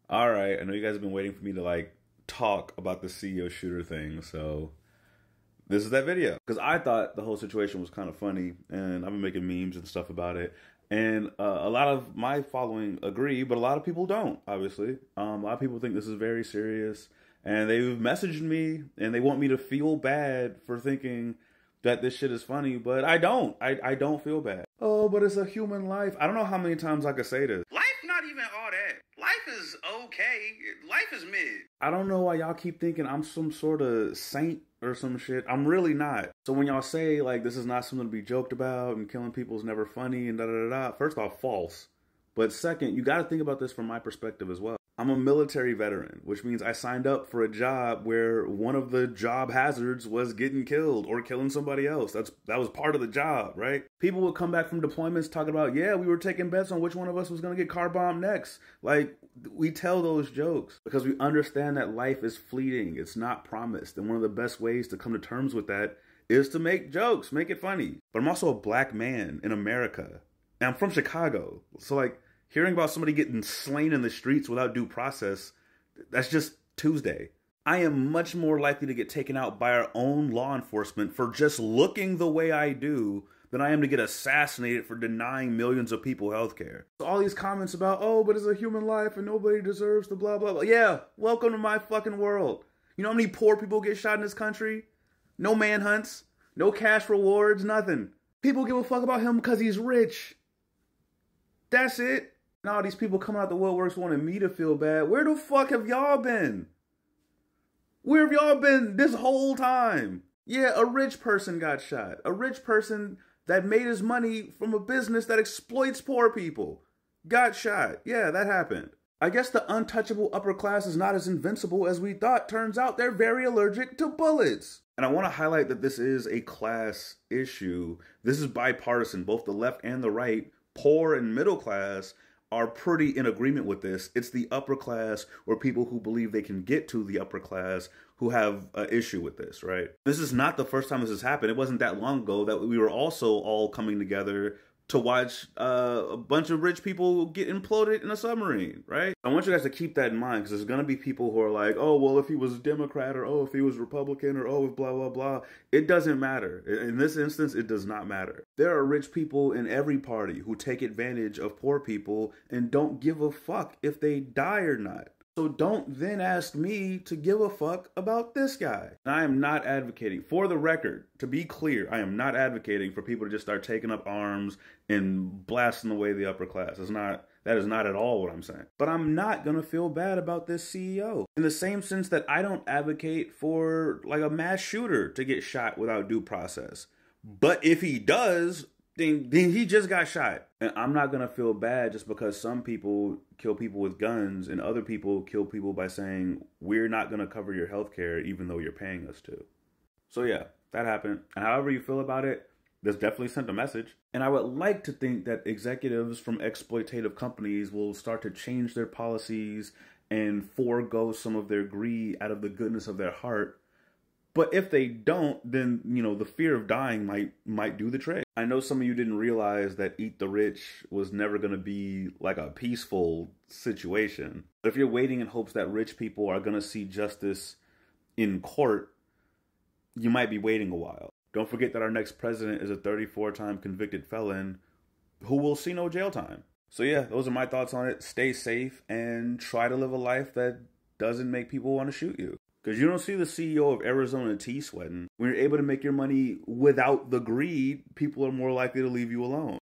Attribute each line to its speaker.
Speaker 1: All right, I know you guys have been waiting for me to like talk about the CEO shooter thing, so this is that video because I thought the whole situation was kind of funny, and I've been making memes and stuff about it. And a lot of my following agree, but a lot of people don't. Obviously, a lot of people think this is very serious, and they've messaged me and they want me to feel bad for thinking that this shit is funny, but I don't. I don't feel bad. Oh, but it's a human life. I don't know how many times I could say this.
Speaker 2: Life not even all that. Life is okay. Life is mid.
Speaker 1: I don't know why y'all keep thinking I'm some sort of saint or some shit. I'm really not. So when y'all say like this is not something to be joked about and killing people is never funny and da da da da, first off, false. But second, you got to think about this from my perspective as well. I'm a military veteran, which means I signed up for a job where one of the job hazards was getting killed or killing somebody else. That was part of the job, right? People would come back from deployments talking about, yeah, we were taking bets on which one of us was going to get car bombed next. Like, we tell those jokes because we understand that life is fleeting. It's not promised. And one of the best ways to come to terms with that is to make jokes, make it funny. But I'm also a black man in America. And I'm from Chicago. So like, hearing about somebody getting slain in the streets without due process, that's just Tuesday. I am much more likely to get taken out by our own law enforcement for just looking the way I do than I am to get assassinated for denying millions of people health care. So all these comments about, oh, but it's a human life and nobody deserves the blah, blah, blah. Yeah, welcome to my fucking world. You know how many poor people get shot in this country? No manhunts, no cash rewards, nothing. People give a fuck about him because he's rich. That's it. Now these people coming out the woodworks wanting me to feel bad. Where the fuck have y'all been? Where have y'all been this whole time? Yeah, a rich person got shot. A rich person that made his money from a business that exploits poor people got shot. Yeah, that happened. I guess the untouchable upper class is not as invincible as we thought. Turns out they're very allergic to bullets. And I want to highlight that this is a class issue. This is bipartisan. Both the left and the right, poor and middle class, are pretty in agreement with this. It's the upper class or people who believe they can get to the upper class who have an issue with this, right? This is not the first time this has happened. It wasn't that long ago that we were also all coming together to watch a bunch of rich people get imploded in a submarine, right? I want you guys to keep that in mind because there's going to be people who are like, oh, well, if he was a Democrat or, oh, if he was Republican or, oh, blah, blah, blah. It doesn't matter. In this instance, it does not matter. There are rich people in every party who take advantage of poor people and don't give a fuck if they die or not. So don't then ask me to give a fuck about this guy. And I am not advocating, for the record, to be clear, I am not advocating for people to just start taking up arms and blasting away the upper class. That is not at all what I'm saying. But I'm not going to feel bad about this CEO. In the same sense that I don't advocate for like a mass shooter to get shot without due process. But if he does, then he just got shot. And I'm not going to feel bad just because some people kill people with guns and other people kill people by saying, we're not going to cover your health care even though you're paying us to. So yeah, that happened. And however you feel about it, this definitely sent a message. And I would like to think that executives from exploitative companies will start to change their policies and forego some of their greed out of the goodness of their heart. But if they don't, then, you know, the fear of dying might do the trick. I know some of you didn't realize that Eat the Rich was never going to be like a peaceful situation. But if you're waiting in hopes that rich people are going to see justice in court, you might be waiting a while. Don't forget that our next president is a 34-time convicted felon who will see no jail time. So yeah, those are my thoughts on it. Stay safe and try to live a life that doesn't make people want to shoot you. Because you don't see the CEO of Arizona tea sweating. When you're able to make your money without the greed, people are more likely to leave you alone.